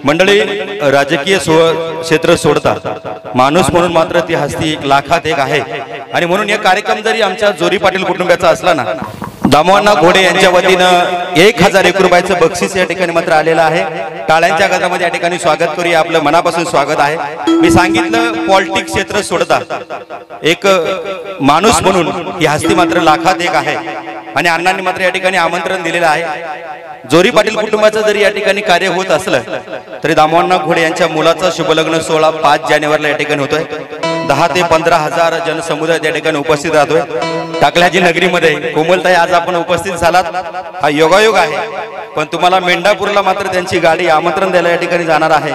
मंडळी राजकीय क्षेत्र सोडता माणूस म्हणून मात्र ती हस्ती 1 लाखात 1 आहे आणि म्हणून हे कार्यक्रम जरी आमच्या जोरी पाटील कुटुंबाचा असला ना, दामोअण्णा घोडे यांच्या वतीनं 1001 रुपयाचं बक्षीस या ठिकाणी मात्र आलेलं आहे। टाळ्यांच्या गजरामध्ये या ठिकाणी स्वागत करूया, आपलं मनापासून स्वागत आहे। मी सांगितलं पॉलिटिक्स क्षेत्र सोडता एक माणूस म्हणून ही हस्ती मात्र 1 लाखात 1 आहे आणि अण्णांनी मात्र या ठिकाणी आमंत्रण दिलेलं आहे। जोरी पाटील कुटुंबाचं जरी या ठिकाणी कार्य होत असलं तरी दामोअण्णा घोडे यांच्या मुलाचा शुभलग्न सोहळा 5 जानेवारीला या ठिकाणी होतोय। 10 ते 15 हजार जनसमुदाय त्या ठिकाणी उपस्थित राहतोय। टाकल्याची नगरीमध्ये कोमलताई आज आपण उपस्थित झालात, हा योगायोग आहे। पण तुम्हाला मेंढापूरला मात्र त्यांची गाडी आमंत्रण द्यायला या ठिकाणी जाणार आहे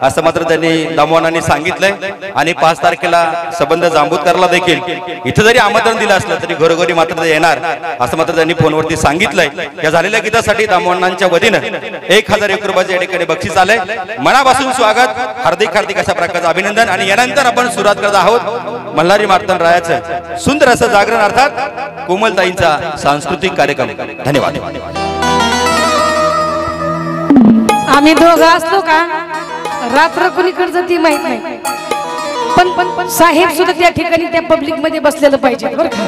असं मात्र त्यांनी दामोअण्णांनी सांगितलंय आणि 5 तारखेला संबंध जांबूतकरला देखील इथं जरी आमंत्रण दिलं असलं तरी घरोघरी मात्र ते येणार असं मात्र त्यांनी फोनवरती सांगितलंय। या झालेल्या गीतासाठी दामोअण्णांच्या वतीनं 1001 रुपयाचे या ठिकाणी बक्षीस आलंय। मनापासून स्वागत, हार्दिक हार्दिक अशा प्रकारचं अभिनंदन। आणि यानंतर आपण सुरुवात करत आहोत मल्हारी मार्तंड रायाचं सुंदर असं जागरण, अर्थात कोमलताईंचा सांस्कृतिक कार्यक्रम। धन्यवाद। आम्ही दोघं असलो का रात्र कुणीकडे जाती माहित नाही, पण साहेब सुद्धा त्या ठिकाणी त्या पब्लिक मध्ये बसलेलं पाहिजे बरं का।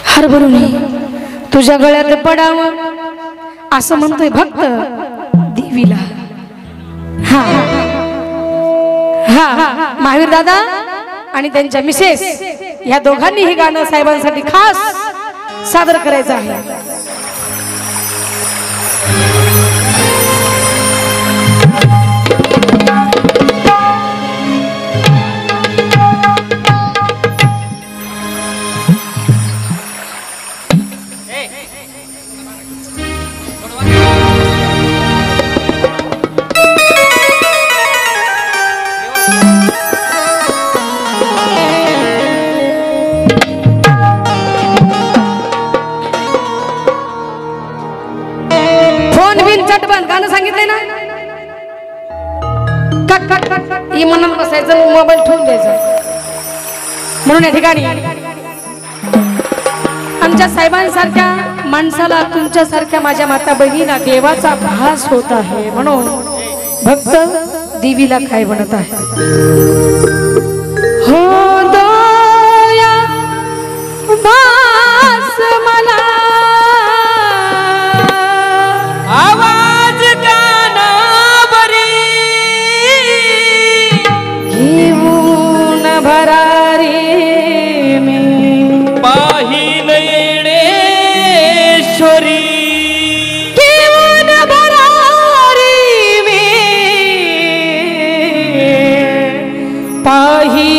हरभरुणी तुझ्या गळ्यात पडावं असं म्हणतोय भक्त देवीला। हा हा महावीर दादा आणि त्यांच्या मिसेस या दोघांनी हे गाणं साहेबांसाठी खास सादर करायचं आहे। गाणं सांगितलंय ना, कट कट कट इमानात बसायचं, मोबाईल ठेवून द्यायचा। म्हणून या ठिकाणी आमच्या साहेबांसारख्या माणसाला तुमच्यासारख्या माझ्या माता बहिणीला देवाचा भास होत आहे, म्हणून भक्त देवीला काय म्हणत आहे। हो दोया भास मला आवाज कानावरी घेऊन भरारी मी पाहिलेश्वरी घेऊन भरारी मी पाहि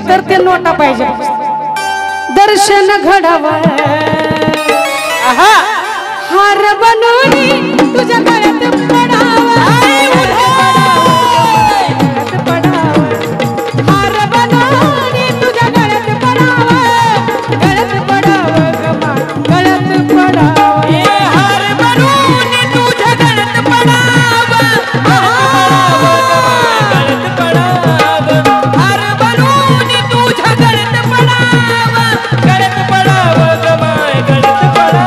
तर ते नोटा पाहिजे दर्शन घडावं हार बनवून तुझ्या गळ्यात पडावं हार बनवून तुझ्या गळ्यात पडावं गळ्यात पडावं गमा गळ्यात पडावं हार बनवून तुझ्या गळ्यात पडावं गळ्यात पडावं हार बनवून तुझ्या गळ्यात पडावं गळ्यात पडावं गमा गळ्यात पडावं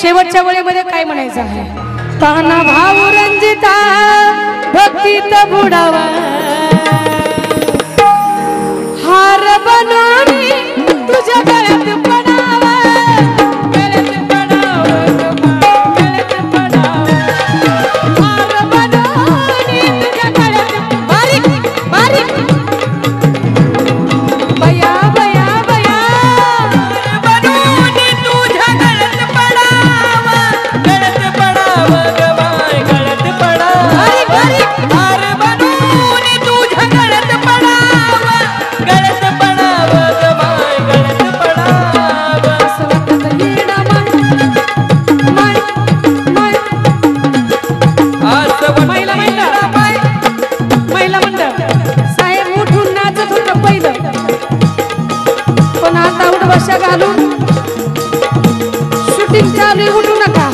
शेवटच्या वेळेमध्ये काय म्हणायचं आहे ताना भाऊ रंजिता भक्तीत बुडावा हार बनवून तुझ्या गळ्यात पडावा गळ्यात पडावं गळ्यात पडावं हार बनवून तुझ्या गळ्यात बारीक बारीक बया बया बया बनवून तुझ्या गळ्यात पडावा गळ्यात पडावं गमाय गळ्यात पडावं बारीक बारीक हार बनवून तुझ्या गळ्यात पडावा गळ्यात पडावं गमाय गळ्यात पडावं असं वाटतं येडा माय माय असं महिला मंडळ साहेब उठून नाचत होतं पहिलं पण आता उठबशा घालून शूटिंग चालू उठू नका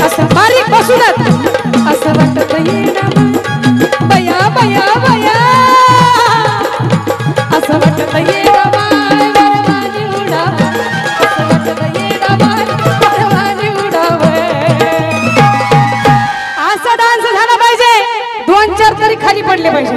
असं बारीक बसूनच असं वाटतं येडा बया बया बया असं वाटतं येडा बाय बरवानी उडावं असं वाटतं येडा बाय बरवानी उडावं असा डान्स झाला पाहिजे 2-4 तरी खाली पडले पाहिजे